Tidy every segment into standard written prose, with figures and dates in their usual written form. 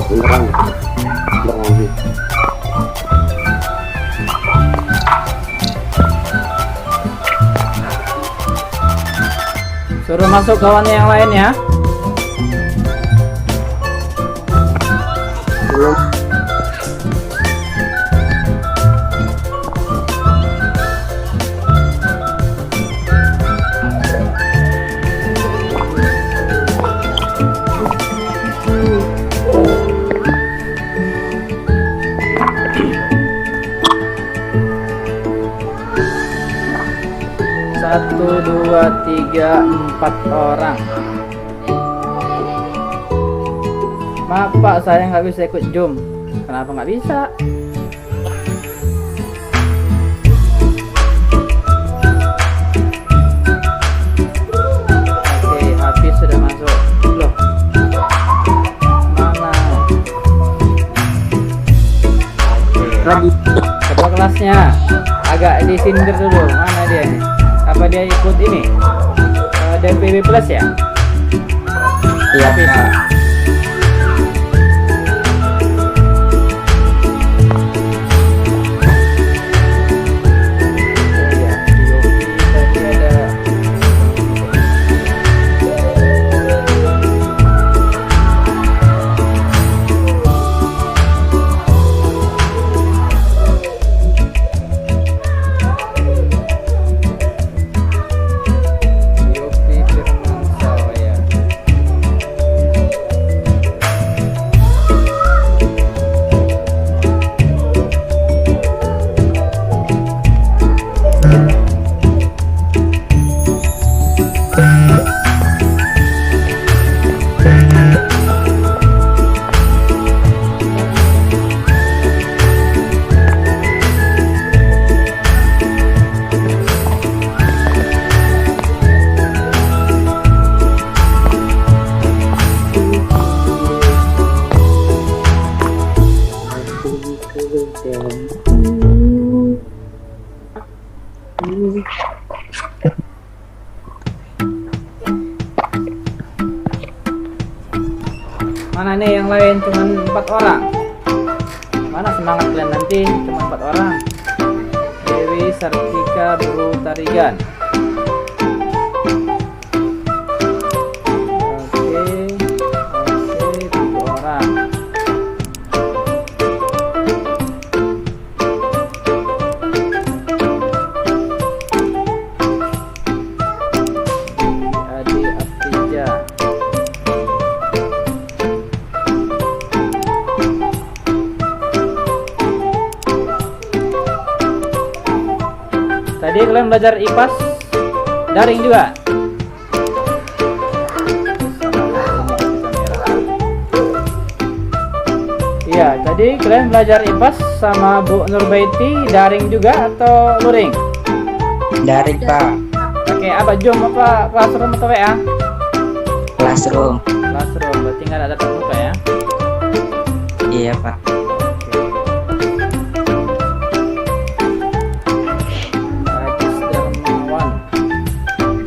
beneran lagi. Suruh masuk kawannya yang lain ya. Belum. Satu, dua, tiga, 4 orang. Maaf Pak, saya nggak bisa ikut Zoom. Kenapa nggak bisa? Oke, habis sudah masuk. Loh, mana? Oke, ketua kelasnya agak disindir dulu. Mana dia nih? Apa dia ikut ini? DPB Plus ya? Iya, Habis. Pak. Mana nih yang lain? Cuman 4 orang. Mana semangat kalian nanti? Cuma 4 orang. Dewi Sartika Buru Tarigan. Oke, 7 orang. Adi Aptija. Tadi kalian belajar IPAS daring juga? Iya, tadi kalian belajar IPAS sama Bu Nurbaiti daring juga atau luring? Daring, Pak. Oke, apa Zoom apa Classroom atau WA? Classroom. Classroom, berarti nggak ada tatap muka ya? Iya, Pak. Ajis Darmawan.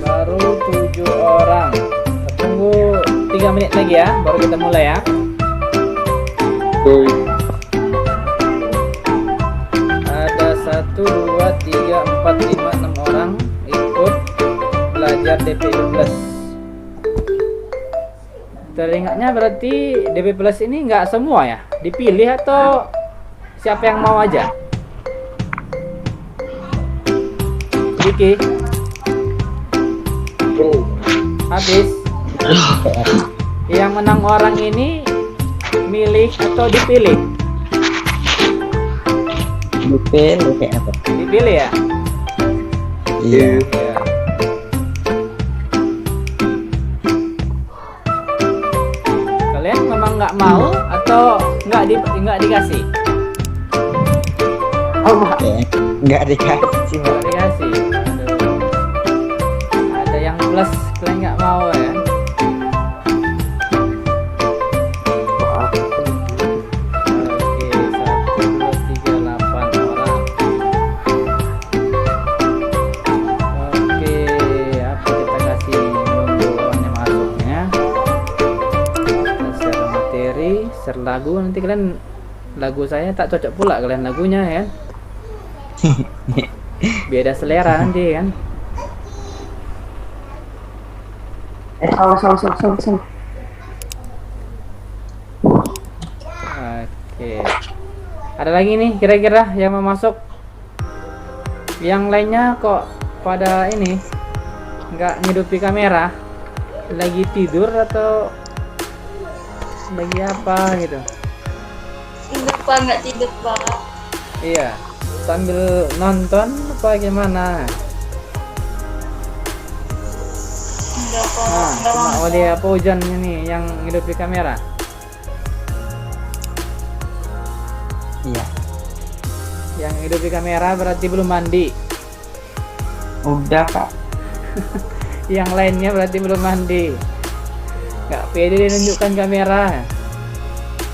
Baru 7 orang. Tunggu 3 menit lagi ya, baru kita mulai ya. Ada 1, 2, 3, 4, 5, 6 orang ikut belajar DPB Plus. Teringatnya berarti DPB Plus ini nggak semua ya? Dipilih atau siapa yang mau aja? Vicky, habis. Yang menang orang ini milih atau dipilih? Dipilih kayak apa? Dipilih ya? Iya. Iya. Kalian memang nggak mau atau nggak dikasih? Nggak dikasih, Pak. Nggak dikasih. Aduh. Ada yang plus, kalian nggak mau ya? Oke, 1, 2, 3, 8 orang. Oke, apa kita kasih nunggu orangnya masuknya? share lagu, nanti kalian lagu saya tak cocok pula kalian lagunya ya. Beda selera nanti kan. Salah. Oke. Ada lagi nih kira-kira yang mau masuk? Yang lainnya kok pada ini nggak ngidupi kamera, lagi tidur atau lagi apa gitu? Tidur pak, nggak tidur pak. Iya, sambil nonton apa gimana? Enggak pak, Nah, enggak cuma mau. oleh apa hujan ini yang ngidupi kamera? Iya. Yang hidupi kamera berarti belum mandi. Udah Kak. Yang lainnya berarti belum mandi. Gak pede menunjukkan kamera.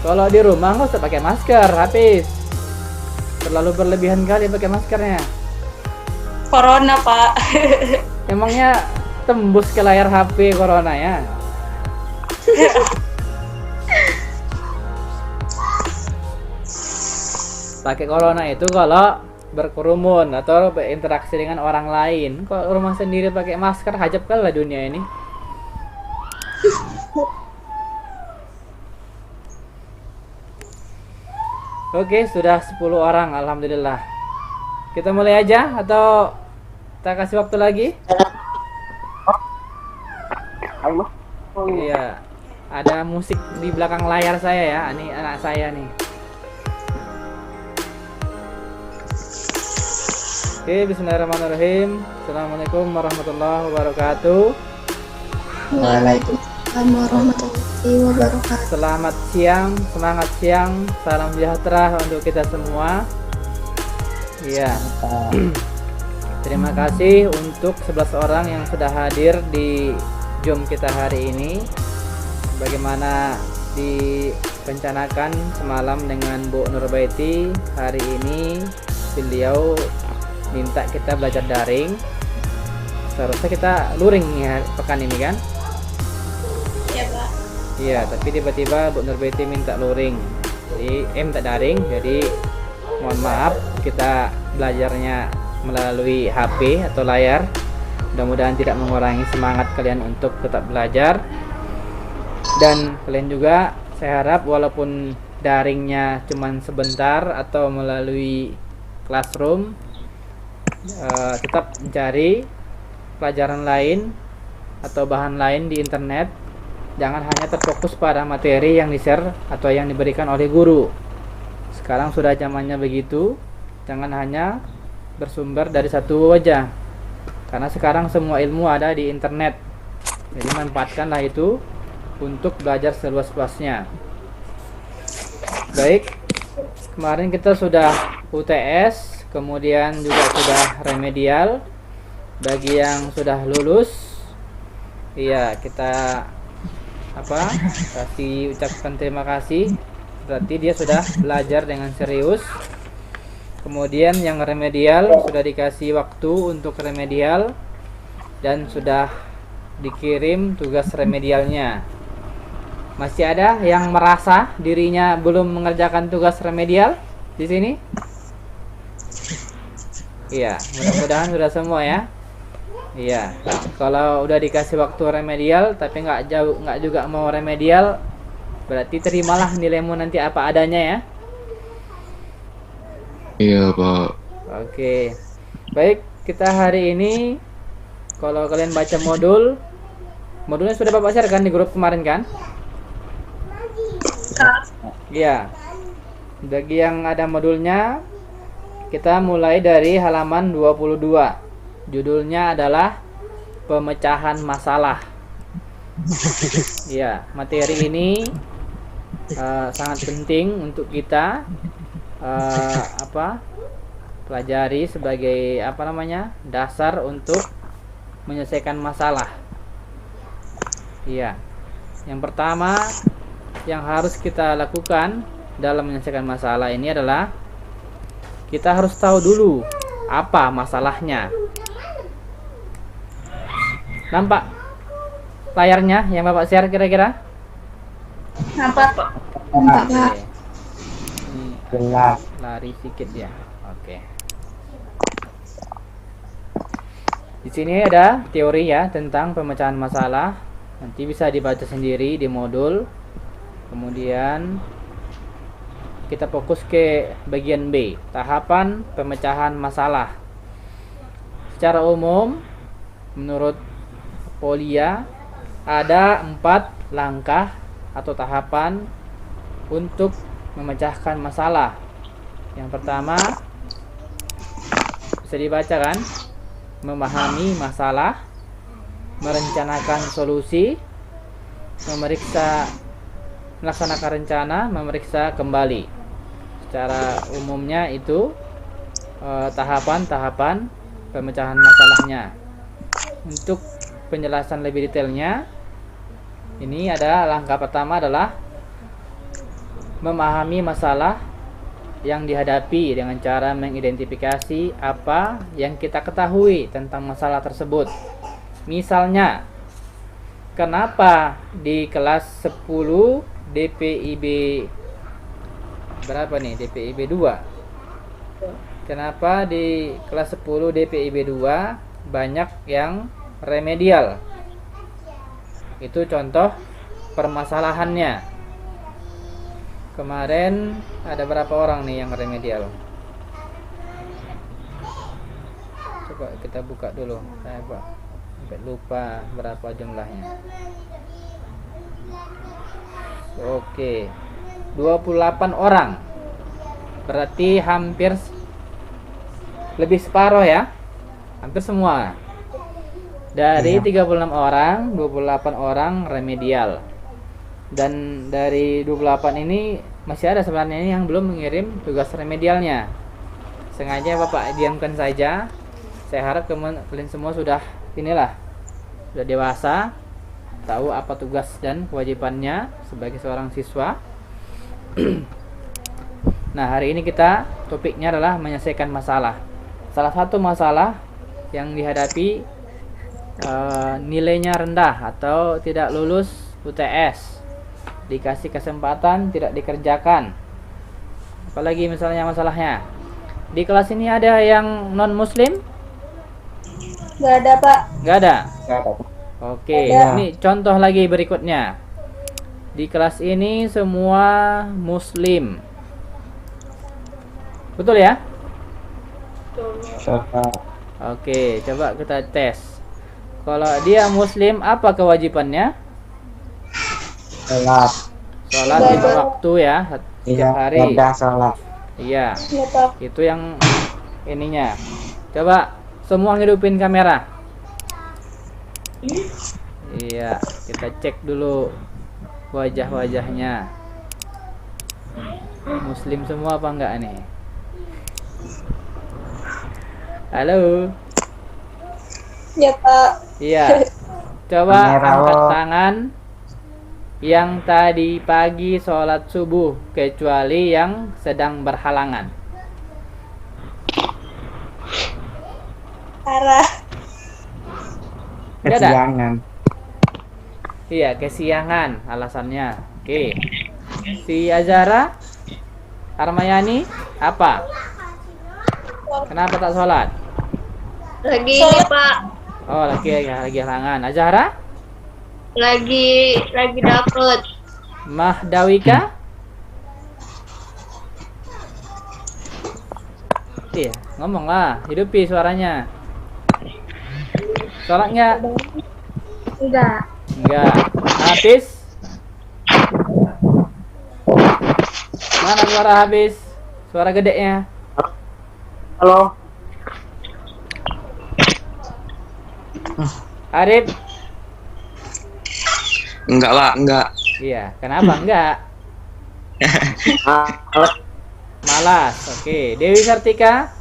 Kalau di rumah nggak usah pakai masker, habis. Terlalu berlebihan kali pakai maskernya. Corona pak. Emangnya tembus ke layar HP corona ya? Pakai corona itu kalau berkerumun atau berinteraksi dengan orang lain. Kalau rumah sendiri pakai masker, hajab kali lah dunia ini. Oke, sudah 10 orang, alhamdulillah. Kita mulai aja atau kita kasih waktu lagi? Allah. Iya. Ada musik di belakang layar saya ya. Ini anak saya nih. Oke, bismillahirrahmanirrahim. Assalamualaikum warahmatullahi wabarakatuh. Waalaikumsalam warahmatullahi wabarakatuh. Selamat siang, semangat siang, salam sejahtera untuk kita semua. Iya. Terima kasih untuk 11 orang yang sudah hadir di Zoom kita hari ini. Bagaimana direncanakan semalam dengan Bu Nurbaiti, hari ini beliau minta kita belajar daring. Seharusnya kita luring ya pekan ini kan? Ya pak. Iya, tapi tiba-tiba Bu Nurbaiti minta luring. Jadi minta daring. Jadi mohon maaf kita belajarnya melalui HP atau layar. Mudah-mudahan tidak mengurangi semangat kalian untuk tetap belajar. Dan kalian juga saya harap walaupun daringnya cuman sebentar atau melalui classroom, tetap mencari pelajaran lain atau bahan lain di internet. Jangan hanya terfokus pada materi yang di-share atau yang diberikan oleh guru. Sekarang sudah zamannya begitu. Jangan hanya bersumber dari satu wajah, karena sekarang semua ilmu ada di internet. Jadi manfaatkanlah itu untuk belajar seluas-luasnya. Baik, kemarin kita sudah UTS, kemudian juga sudah remedial. Bagi yang sudah lulus, iya kita kasih ucapkan terima kasih, berarti dia sudah belajar dengan serius. Kemudian yang remedial sudah dikasih waktu untuk remedial dan sudah dikirim tugas remedialnya. Masih ada yang merasa dirinya belum mengerjakan tugas remedial di sini? Iya, mudah-mudahan sudah semua ya. Iya, kalau udah dikasih waktu remedial tapi nggak juga mau remedial, berarti terimalah nilaimu nanti apa adanya ya. Iya Pak. Oke, baik, kita hari ini kalau kalian baca modulnya sudah Bapak share kan di grup kemarin kan? Iya. Bagi yang ada modulnya, kita mulai dari halaman 22. Judulnya adalah pemecahan masalah. Iya, materi ini sangat penting untuk kita pelajari sebagai dasar untuk menyelesaikan masalah. Iya. Yang pertama yang harus kita lakukan dalam menyelesaikan masalah ini adalah kita harus tahu dulu apa masalahnya. Nampak layarnya yang Bapak share kira-kira? Nampak pak. Enggak, Pak. Oke. Ini Jelas. lari sedikit ya. Oke. Di sini ada teori ya tentang pemecahan masalah. Nanti bisa dibaca sendiri di modul. Kemudian kita fokus ke bagian B, tahapan pemecahan masalah. Secara umum, menurut Polia, ada 4 langkah atau tahapan untuk memecahkan masalah. Yang pertama, bisa dibaca kan? Memahami masalah, merencanakan solusi, melaksanakan rencana, memeriksa kembali. Secara umumnya itu tahapan-tahapan pemecahan masalahnya. Untuk penjelasan lebih detailnya, ini ada langkah pertama adalah memahami masalah yang dihadapi dengan cara mengidentifikasi apa yang kita ketahui tentang masalah tersebut. Misalnya, kenapa di kelas 10 DPIB berapa nih? DPIB 2. Kenapa di kelas 10 DPIB 2 banyak yang remedial? Itu contoh permasalahannya. Kemarin ada berapa orang nih yang remedial? Coba kita buka dulu. Saya sampai lupa berapa jumlahnya. Oke. 28 orang. Berarti hampir lebih separuh ya. Hampir semua. Dari 36 orang, 28 orang remedial. Dan dari 28 ini masih ada sebenarnya yang belum mengirim tugas remedialnya. Sengaja Bapak diamkan saja. Saya harap kalian semua sudah dewasa, tahu apa tugas dan kewajibannya sebagai seorang siswa. Nah, hari ini topiknya adalah menyelesaikan masalah. Salah satu masalah yang dihadapi nilainya rendah atau tidak lulus UTS, dikasih kesempatan tidak dikerjakan. Apalagi misalnya masalahnya di kelas ini ada yang non muslim? Nggak ada, Pak. Nggak ada. Nggak ada. Oke, Ada. ini contoh lagi berikutnya. Di kelas ini semua muslim, betul ya? Coba. Oke, coba kita tes. Kalau dia muslim, apa kewajibannya? Sholat. Sholat Ibadah. 5 waktu ya, Iya, setiap hari. udah sholat. Iya, Iya, Pak. itu yang ininya. Coba semua ngidupin kamera. Iya, kita cek dulu wajah-wajahnya. Muslim semua apa enggak nih? Halo. Ya, Pak. Iya. Coba Kamera, angkat Wo. tangan yang tadi pagi sholat subuh, kecuali yang sedang berhalangan. Parah. Nggak ada? Kesiangan. Iya, kesiangan alasannya. Oke. Si Azara Armayani apa? Kenapa tak sholat? Lagi ini Pak, Oh, lagi halangan. Azhara? lagi dapet. Mahdawika? Iya, ngomonglah, hidupi suaranya. Sholat nggak? Enggak. Enggak. Habis? Mana suara habis? Suara gedenya? Halo. Arif? Enggak lah, enggak. Iya, kenapa enggak? Malas. Oke, Dewi Sartika?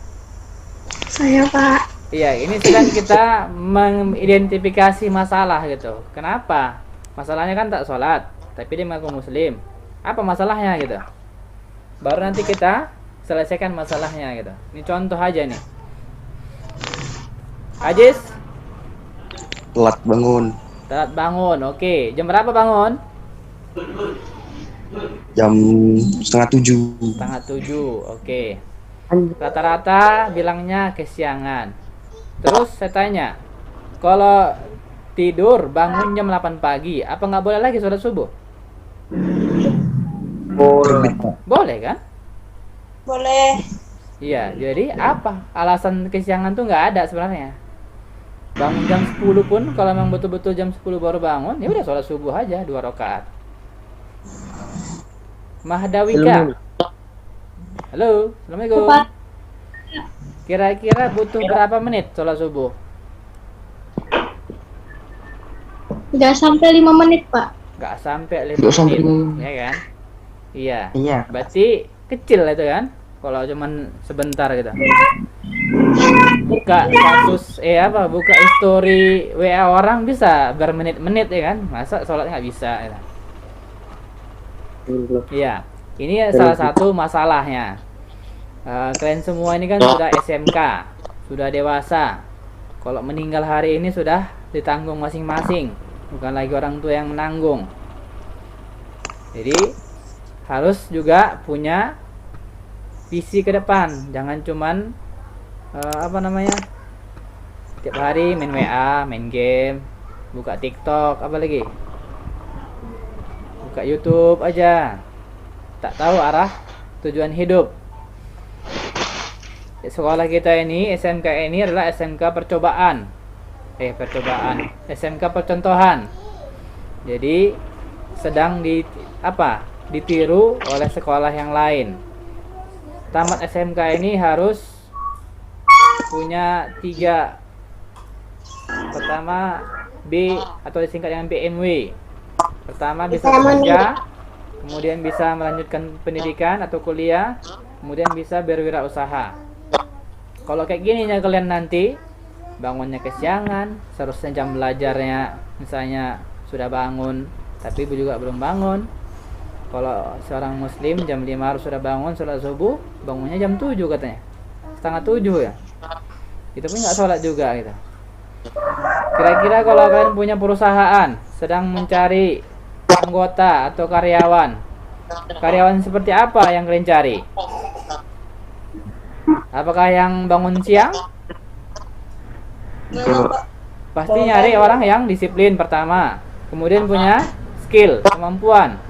Saya, Pak. Iya, ini sedang kita mengidentifikasi masalah gitu. Kenapa? Masalahnya kan tak sholat, tapi dia mengaku muslim. Apa masalahnya gitu? Baru nanti kita selesaikan masalahnya gitu. Ini contoh aja nih. Ajis? Telat bangun. Telat bangun, oke. Jam berapa bangun? Jam setengah 7. Setengah 7, oke. Rata-rata bilangnya kesiangan. Terus saya tanya, kalau tidur bangun jam 8 pagi, apa nggak boleh lagi sholat subuh? Boleh. Boleh kan? Boleh. Iya, jadi apa? Alasan kesiangan tuh nggak ada sebenarnya. Bangun jam 10 pun, kalau memang betul-betul jam 10 baru bangun, ya udah sholat subuh aja 2 rakaat. Mahdawika. Halo, Assalamualaikum. Pak. Kira-kira butuh berapa menit sholat subuh? Nggak sampai 5 menit, Pak. Nggak sampai 5 Nggak sampai menit, 5 menit. ya kan? Iya. Iya. Berarti kecil itu kan? Kalau cuman sebentar gitu. Buka status buka history WA orang bisa bermenit-menit ya kan? Masa sholat nggak bisa ya? Iya. Ini salah satu masalahnya. Kalian semua ini kan sudah SMK, sudah dewasa. Kalau meninggal hari ini sudah ditanggung masing-masing, bukan lagi orang tua yang menanggung. Jadi harus juga punya visi ke depan, jangan cuman tiap hari main WA, main game, buka TikTok, apalagi buka YouTube aja, tak tahu arah tujuan hidup. Sekolah kita ini, SMK ini adalah SMK percobaan, SMK percontohan. Jadi sedang ditiru oleh sekolah yang lain. Tamat SMK ini harus punya 3. Pertama, B atau disingkat dengan BMW. Pertama bisa bekerja, kemudian bisa melanjutkan pendidikan atau kuliah, kemudian bisa berwirausaha. Kalau kayak gini ya kalian nanti bangunnya kesiangan, seharusnya jam belajarnya misalnya sudah bangun, tapi juga belum bangun. Kalau seorang muslim jam 5 harus sudah bangun sholat subuh, bangunnya jam 7 katanya. Setengah 7 ya. Itu pun nggak sholat juga gitu. Kira-kira kalau kalian punya perusahaan sedang mencari anggota atau karyawan seperti apa yang kalian cari? Apakah yang bangun siang? Pasti nyari orang yang disiplin pertama, kemudian punya skill, kemampuan.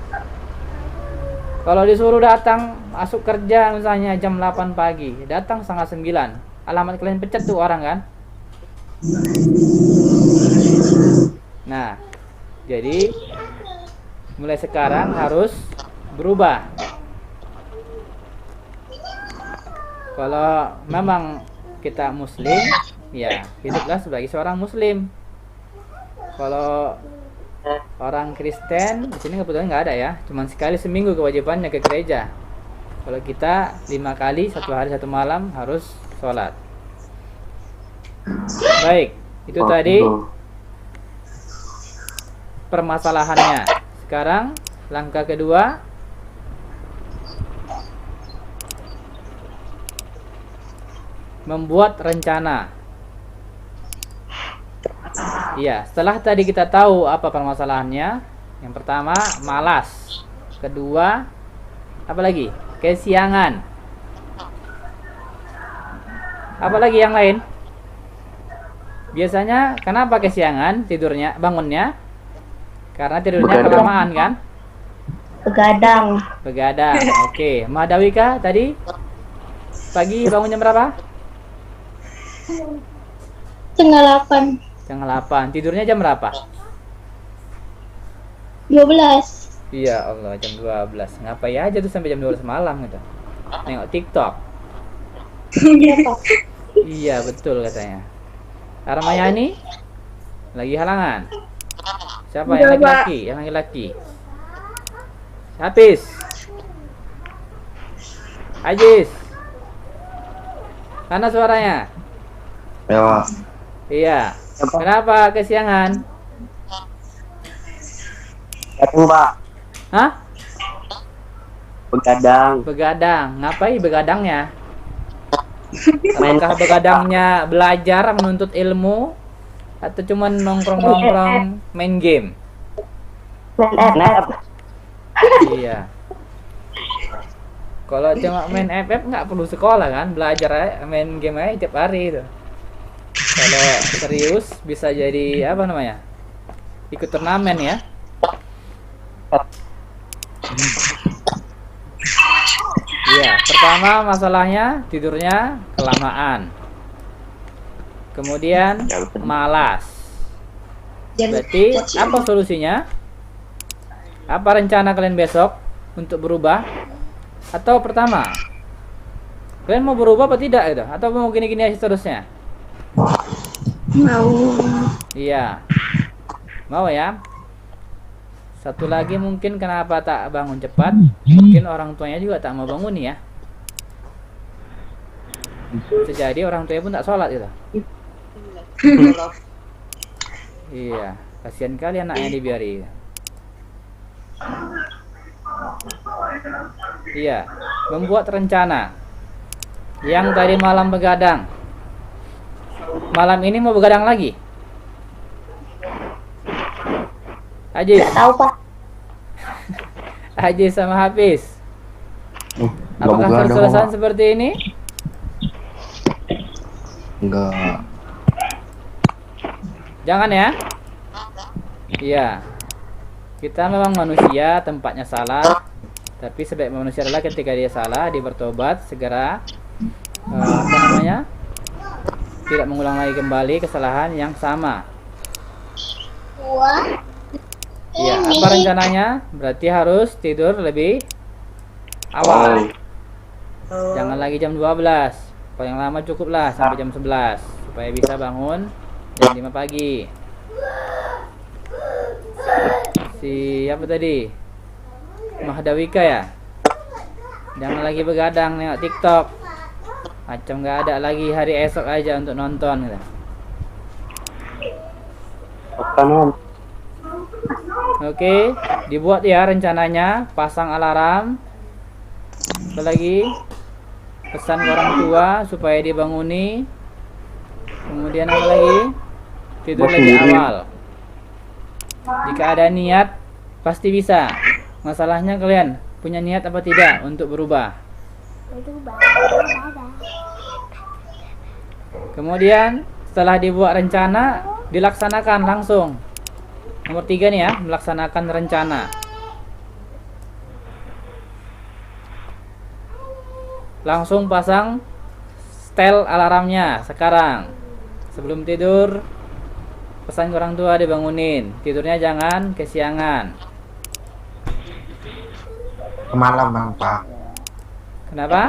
Kalau disuruh datang masuk kerja misalnya jam 8 pagi, datang setengah 9, alamat kalian pecat tuh orang kan? Nah, jadi mulai sekarang harus berubah. Kalau memang kita muslim, ya hiduplah sebagai seorang muslim. Kalau orang Kristen di sini kebetulan nggak ada ya, cuman sekali seminggu kewajibannya ke gereja. Kalau kita 5 kali 1 hari 1 malam harus sholat. Baik, itu tadi permasalahannya. Sekarang langkah kedua, membuat rencana. Iya, setelah tadi kita tahu apa permasalahannya, yang pertama malas, kedua apa lagi? Kesiangan. Apa lagi yang lain? Biasanya kenapa kesiangan bangunnya? Karena tidurnya kelamaan kan? Begadang. Oke, Madawika tadi pagi bangun jam berapa? Setengah 8. Setengah 8. Tidurnya jam berapa? 12. Iya Allah, jam 12. Ngapain aja tuh sampai jam 12 malam gitu? Nengok TikTok. Iya betul katanya. Armayani lagi halangan. Siapa yang laki-laki? Yang laki-laki. Hafiz. Ajis. Mana suaranya? Ya. Iya. Kenapa kesiangan? Datang, Pak. Hah? Begadang. Ngapain begadangnya? Apakah begadangnya belajar menuntut ilmu atau cuman nongkrong main game? Main app. Iya. Kalau cuma main FF nggak perlu sekolah kan, belajar aja, main game aja tiap hari itu. Kalau serius bisa jadi apa namanya? Ikut turnamen ya. Iya, pertama masalahnya tidurnya kelamaan. Kemudian malas. Berarti apa solusinya? Apa rencana kalian besok untuk berubah? Atau pertama, kalian mau berubah apa tidak gitu? Atau mau gini-gini aja seterusnya? Mau. Iya. Mau ya? Satu lagi mungkin kenapa tak bangun cepat? Mungkin orang tuanya juga tak mau bangun ya. Bisa jadi orang tuanya pun tak sholat gitu. Iya, kasihan kali anaknya dibiari. Iya, membuat rencana. Yang tadi malam begadang, malam ini mau begadang lagi? Ajis. Tahu Pak. Ajis sama Hafiz. Nggak Apakah begadang, keselesan Pak. seperti ini? Enggak. Jangan ya. Iya. Kita memang manusia, tempatnya salah. Tapi sebaik manusia adalah ketika dia salah, dia bertobat, segera apa namanya? Tidak mengulang lagi kembali kesalahan yang sama. Wah. Iya, apa rencananya? Berarti harus tidur lebih awal. Jangan lagi jam 12. Paling lama cukuplah sampai jam 11 supaya bisa bangun jam 5 pagi. Siapa tadi? Mahdawika ya? Jangan lagi begadang nengok TikTok. Macam nggak ada lagi hari esok aja untuk nonton gitu. Oke, dibuat ya rencananya, pasang alarm. Apa lagi? Pesan ke orang tua supaya dibanguni. Kemudian apa lagi? Tidur lebih awal. Jika ada niat, pasti bisa. Masalahnya kalian punya niat apa tidak untuk berubah? Kemudian setelah dibuat rencana, dilaksanakan langsung. Nomor 3 nih ya, melaksanakan rencana. Langsung pasang setel alarmnya sekarang. Sebelum tidur, pesan ke orang tua dibangunin. Tidurnya jangan kesiangan. Malam bang Pak. Kenapa?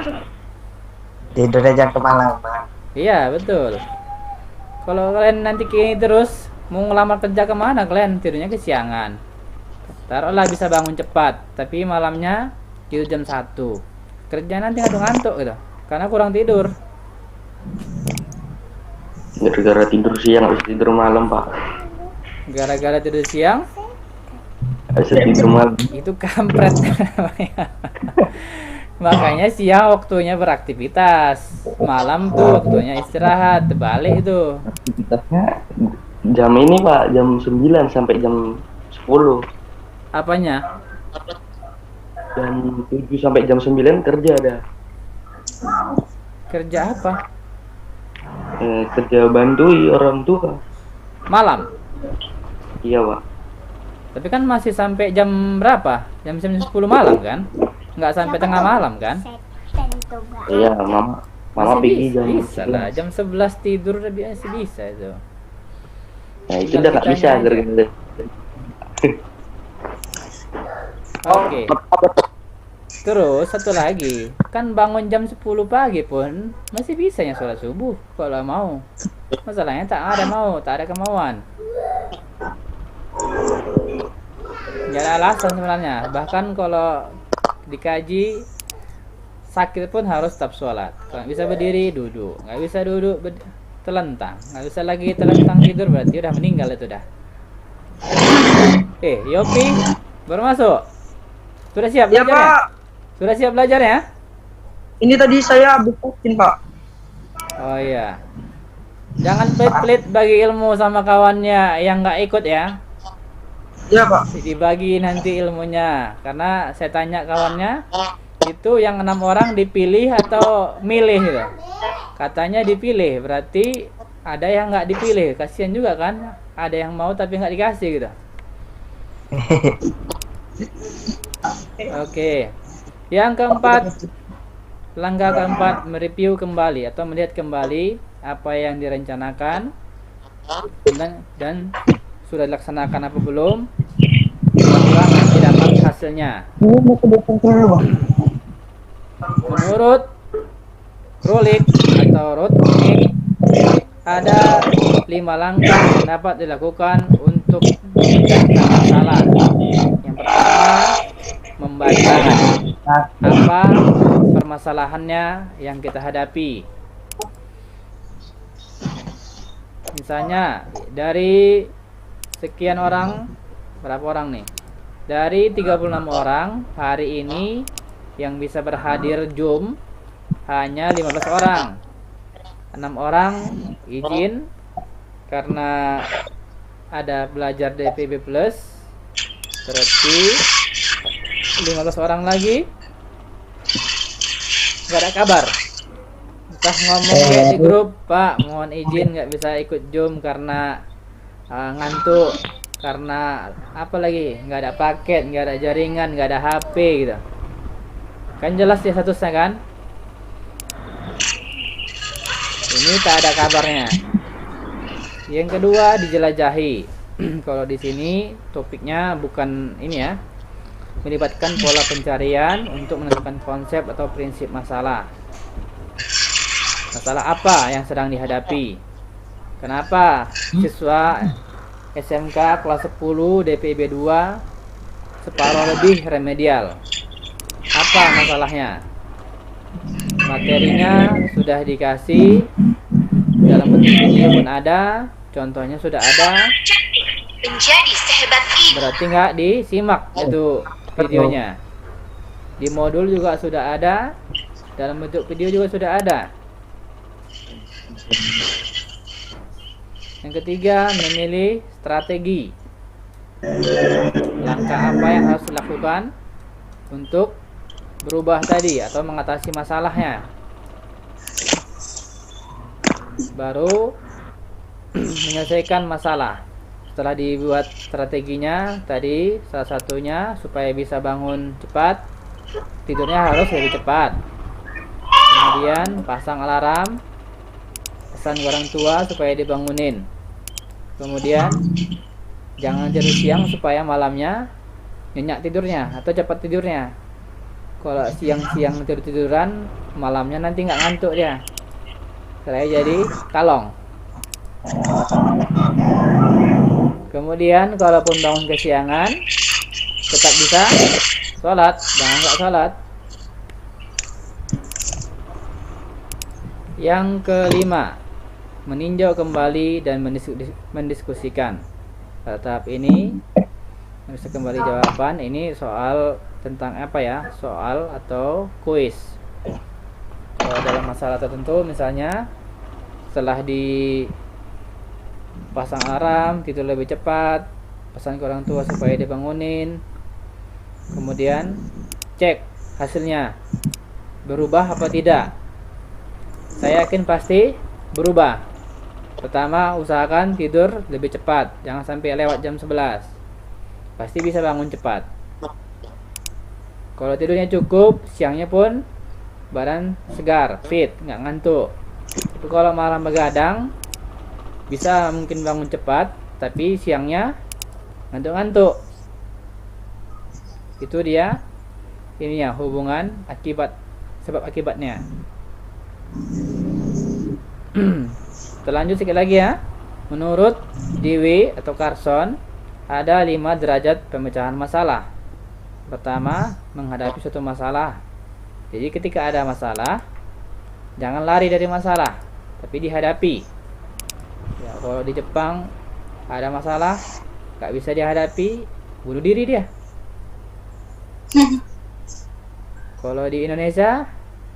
Tidurnya jangan ke malam bang. Iya, betul. Kalau kalian nanti kayak terus, mau ngelamar kerja kemana kalian? Tidurnya kesiangan. Taruhlah bisa bangun cepat, tapi malamnya tidur jam 1. Kerja nanti ngantuk-ngantuk gitu, karena kurang tidur. Gara-gara tidur siang, harus tidur malam, Pak. Gara-gara tidur siang, Harus tidur malam. itu kampret. Makanya siang waktunya beraktivitas, malam tuh waktunya istirahat, terbalik itu. Aktivitasnya jam ini, Pak, jam 9 sampai jam 10. Apanya? Jam 7 sampai jam 9 kerja ada. Kerja apa? Kerja bantu orang tua. Malam. Iya, Pak. Tapi kan masih sampai jam berapa? Jam 10 malam kan? Nggak sampai tengah malam kan? Iya, mama Masih pergi bisa, jam bisa lah. Jam 11 tidur udah biasa bisa itu. Nah, itu udah nggak bisa Kita gara-gara. Oke. Terus satu lagi, kan bangun jam 10 pagi pun masih bisa ya sholat subuh kalau mau. Masalahnya tak ada kemauan. Nggak ada alasan sebenarnya. Bahkan kalau dikaji sakit pun harus tetap sholat. Kalau bisa berdiri duduk, nggak bisa duduk telentang, nggak bisa lagi telentang tidur berarti udah meninggal itu dah. Yopi baru masuk. Sudah siap Ya belajarnya? Pak, Sudah siap belajarnya? ini tadi saya bukuin Pak. Oh iya. Jangan pelit-pelit bagi ilmu sama kawannya yang nggak ikut ya. Iya Pak. Dibagi nanti ilmunya, karena saya tanya kawannya itu yang 6 orang dipilih atau milih gitu. Katanya dipilih, berarti ada yang nggak dipilih. Kasihan juga kan, ada yang mau tapi nggak dikasih gitu. Oke, yang keempat, langkah keempat, mereview kembali atau melihat kembali apa yang direncanakan dan sudah dilaksanakan apa belum. Setelah nanti dapat hasilnya. Menurut Rolik atau Rotnik, ada 5 langkah yang dapat dilakukan untuk memecahkan masalah. Yang pertama, membaca apa permasalahannya yang kita hadapi. Misalnya dari sekian orang, berapa orang nih? Dari 36 orang, hari ini yang bisa berhadir Zoom hanya 15 orang. 6 orang izin karena ada belajar DPB Plus. Berarti 15 orang lagi nggak ada kabar. Entah ngomong kayak di grup, Pak, mohon izin nggak bisa ikut Zoom karena ngantuk, karena apa lagi, nggak ada paket, nggak ada jaringan, nggak ada HP gitu. Kan jelas ya statusnya kan. Ini tak ada kabarnya. Yang kedua, dijelajahi. Kalau di sini topiknya bukan ini ya, melibatkan pola pencarian untuk menentukan konsep atau prinsip masalah. Masalah apa yang sedang dihadapi? Kenapa siswa SMK kelas 10 DPB 2 separuh lebih remedial? Apa masalahnya? Materinya sudah dikasih, dalam bentuk video pun ada, contohnya sudah ada. Berarti nggak disimak itu videonya. Di modul juga sudah ada, dalam bentuk video juga sudah ada. Yang ketiga, memilih strategi. Langkah apa yang harus dilakukan untuk berubah tadi atau mengatasi masalahnya. Baru menyelesaikan masalah. Setelah dibuat strateginya tadi, salah satunya supaya bisa bangun cepat, tidurnya harus lebih cepat. Kemudian pasang alarm, pesan ke orang tua supaya dibangunin. Kemudian jangan tidur siang supaya malamnya nyenyak tidurnya atau cepat tidurnya. Kalau siang-siang tidur-tiduran, malamnya nanti nggak ngantuk dia. Saya jadi kalong. Kemudian kalaupun bangun kesiangan, tetap bisa sholat, jangan nggak sholat. Yang kelima, meninjau kembali dan mendiskusikan. Pada tahap ini bisa kembali jawaban. Ini soal tentang apa ya? Soal atau kuis. Kalau dalam masalah tertentu, misalnya setelah dipasang alarm tidur lebih cepat, pesan ke orang tua supaya dibangunin, kemudian cek hasilnya berubah apa tidak. Saya yakin pasti berubah. Pertama, usahakan tidur lebih cepat, jangan sampai lewat jam 11. Pasti bisa bangun cepat. Kalau tidurnya cukup, siangnya pun badan segar, fit, nggak ngantuk. Tapi kalau malam begadang, bisa mungkin bangun cepat, tapi siangnya ngantuk-ngantuk. Itu dia ini ya, hubungan akibat, sebab akibatnya. Terlanjut sedikit lagi ya. Menurut Dewey atau Carson, ada 5 derajat pemecahan masalah. Pertama, menghadapi suatu masalah. Jadi ketika ada masalah, jangan lari dari masalah, tapi dihadapi. Ya, kalau di Jepang ada masalah, gak bisa dihadapi, bunuh diri dia. Kalau di Indonesia,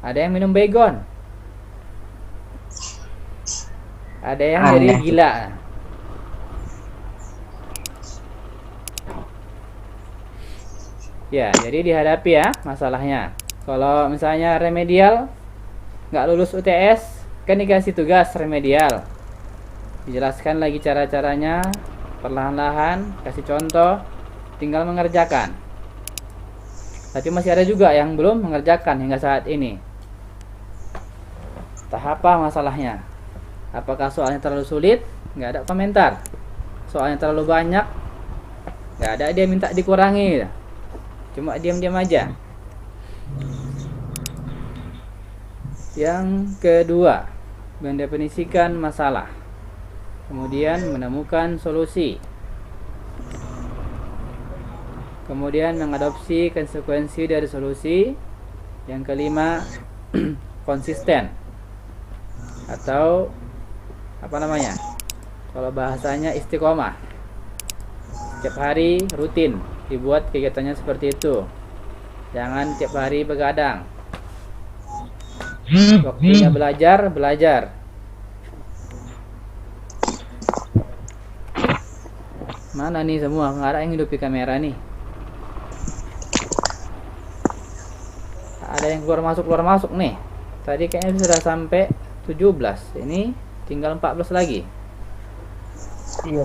ada yang minum baygon, ada yang jadi gila. Ya, jadi dihadapi ya masalahnya. Kalau misalnya remedial nggak lulus UTS, kan dikasih tugas remedial. Dijelaskan lagi cara-caranya, perlahan-lahan, kasih contoh, tinggal mengerjakan. Tapi masih ada juga yang belum mengerjakan hingga saat ini. Entah apa masalahnya. Apakah soalnya terlalu sulit? Nggak ada komentar. Soalnya terlalu banyak? Nggak ada dia minta dikurangi. Cuma diam-diam aja. Yang kedua, mendefinisikan masalah. Kemudian menemukan solusi. Kemudian mengadopsi konsekuensi dari solusi. Yang kelima, konsisten. Atau apa namanya? Kalau bahasanya istiqomah. Setiap hari rutin dibuat kegiatannya seperti itu. Jangan tiap hari begadang. Waktunya belajar. Mana nih semua? Nggak ada yang hidupi kamera nih. Ada yang keluar masuk nih. Tadi kayaknya sudah sampai 17. Ini tinggal 14 lagi. Iya.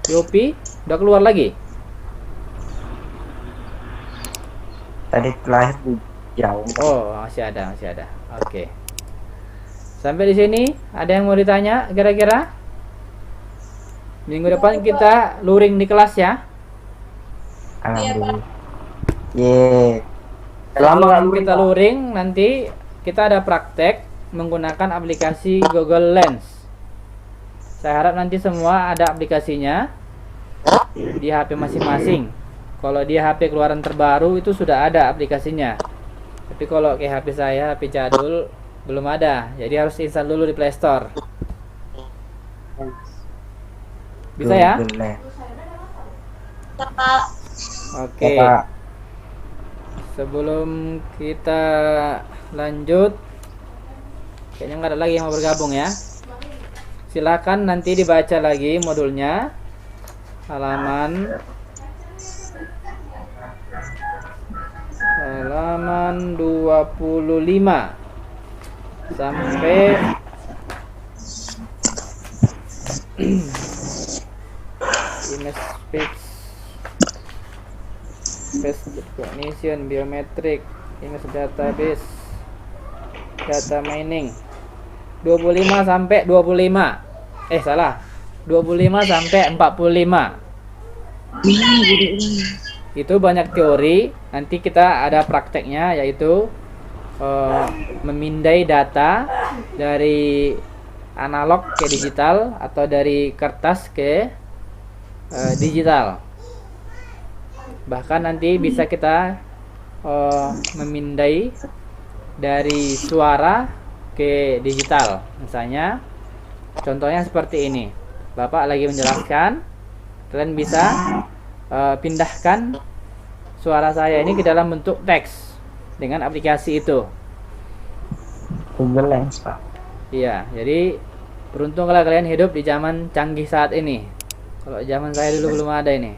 Yopi udah keluar lagi. Tadi terakhir jauh. Oh, masih ada. Oke. Sampai di sini ada yang mau ditanya kira-kira? Minggu depan kita luring di kelas ya. Alhamdulillah. Ye. Sebelum kita luring nanti kita ada praktek menggunakan aplikasi Google Lens. Saya harap nanti semua ada aplikasinya di HP masing-masing. Kalau di HP keluaran terbaru itu sudah ada aplikasinya. Tapi kalau kayak HP saya, HP jadul belum ada. Jadi harus install dulu di Play Store. Bisa ya? Oke. Sebelum kita lanjut, kayaknya nggak ada lagi yang mau bergabung ya. Silakan nanti dibaca lagi modulnya, halaman 25 sampai image speech, face recognition, biometric, image database, data mining. 25 sampai 25. 25 sampai 45. Itu banyak teori. Nanti kita ada prakteknya, yaitu memindai data dari analog ke digital atau dari kertas ke digital. Bahkan nanti bisa kita memindai dari suara ke digital. Misalnya contohnya seperti ini. Bapak lagi menjelaskan, kalian bisa pindahkan suara saya ini ke dalam bentuk teks dengan aplikasi itu. Google Lens, Pak. Iya, jadi beruntung kalau kalian hidup di zaman canggih saat ini. Kalau zaman saya dulu belum ada ini.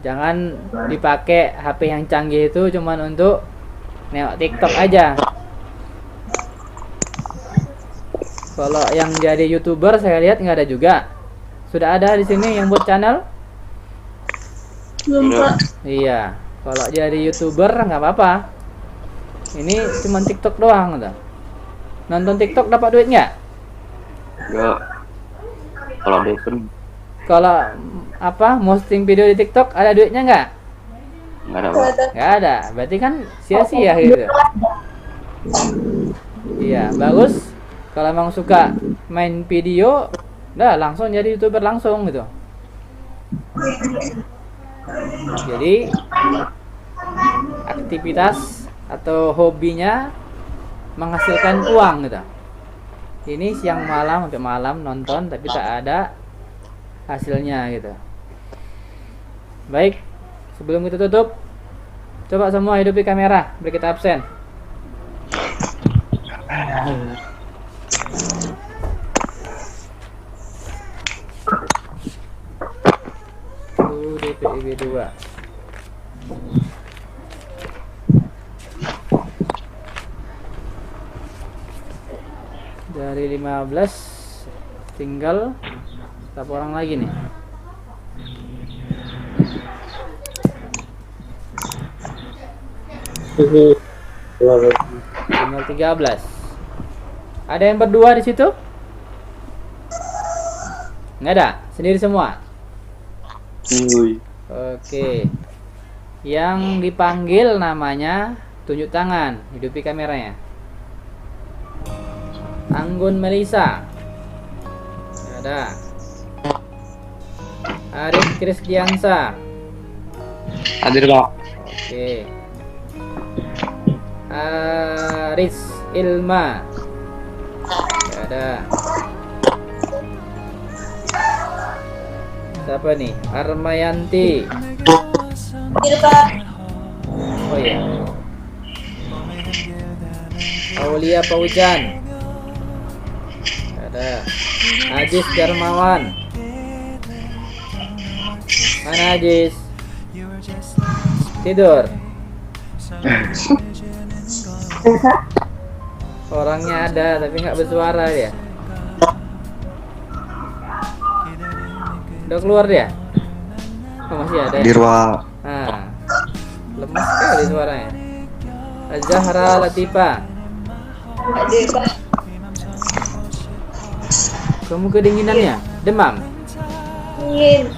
Jangan dipakai HP yang canggih itu cuman untuk nengok TikTok aja. Kalau yang jadi YouTuber saya lihat nggak ada juga. Sudah ada di sini yang buat channel? Belum, Pak. Iya. Kalau jadi YouTuber nggak apa-apa. Ini cuma TikTok doang, gitu. Nonton TikTok dapat duit nggak? Enggak. Kalau ada itu Kalau posting video di TikTok ada duitnya nggak? enggak ada, Pak. Nggak ada. Berarti kan sia-sia gitu. Iya, bagus. Kalau emang suka main video, udah langsung jadi YouTuber langsung gitu. Jadi aktivitas atau hobinya menghasilkan uang gitu. Ini siang malam sampai malam nonton tapi tak ada hasilnya gitu. Baik, sebelum kita tutup, coba semua hidupi kamera, biar kita absen. PIB 2. Dari 15 tinggal berapa orang lagi nih? Tinggal 13. Ada yang berdua di situ? Nggak ada, sendiri semua. Wih. Oke. Yang dipanggil namanya tunjuk tangan, hidupi kameranya. Anggun Melisa. Nggak ada. Arif Krisdiansa. Hadir Pak. Oke. Aris Ilma. Nggak ada. Siapa nih? Armayanti. Hadir Pak. Oh iya. Aulia Paujan. Nggak ada. Ajis Darmawan. Mana Ajis? Tidur. Orangnya ada tapi nggak bersuara dia. Udah keluar dia? Oh, masih ada ya? Dirwa. Nah, lemas sekali suaranya. Zahra Latifa. Hadir Pak. Kamu kedinginannya? Demam? Ingin.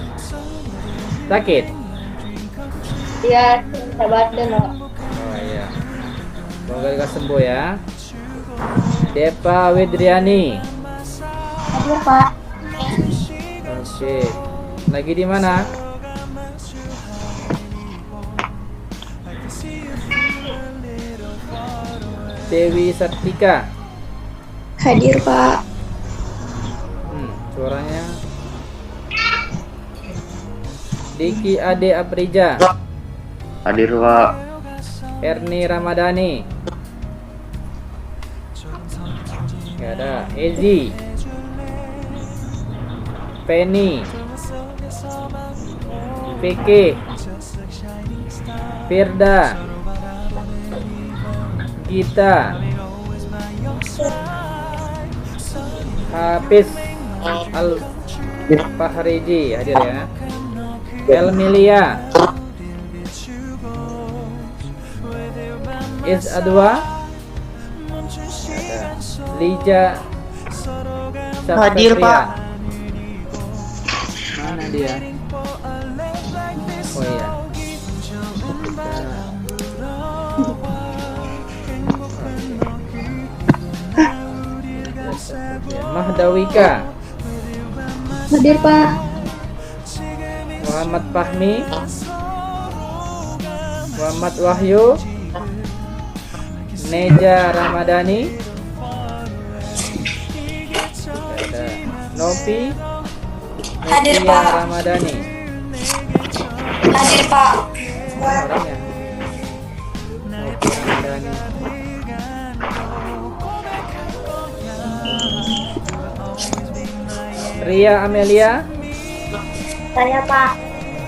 Sakit? Ya, cinta badan Pak. Oh iya. Semoga lekas sembuh ya. Depa Widriani. Hadir Pak. Oke. Lagi di mana? Dewi Sartika. Hadir Pak. Suaranya. Diki Ade Aprija. Hadir Pak. Erni Ramadhani. Gak ada. Ezi. Penny. Vicky. Firda. Gita. Hafiz Al Fahriji hadir ya. Elmilia. Is Adwa. Ada. Lija Hadir, Pak. Mana dia? Oh iya. Mahdawika. Hadir Pak. Muhammad Fahmi. Muhammad Wahyu. Neja Ramadhani. Ada Novi. Hadir, Novia Pak. Ramadhani. Hadir Pak. Orangnya. Novi Ramadhani. Ria Amelia. Saya Pak.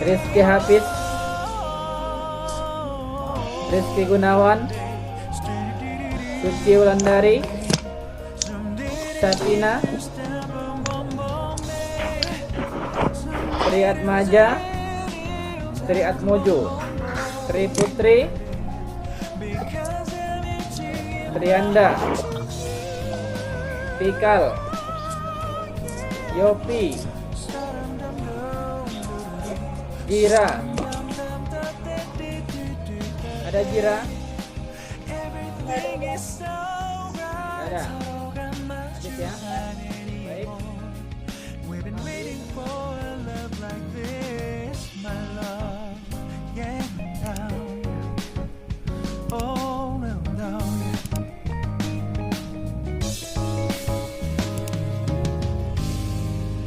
Rizky Hafiz. Rizky Gunawan. Suci Wulandari. Satina. Sri Atmaja. Sri Atmojo. Sri Putri. Trianda. Pikal. Yopi. Jira. Ada Jira? Ada. Adit ya. Baik.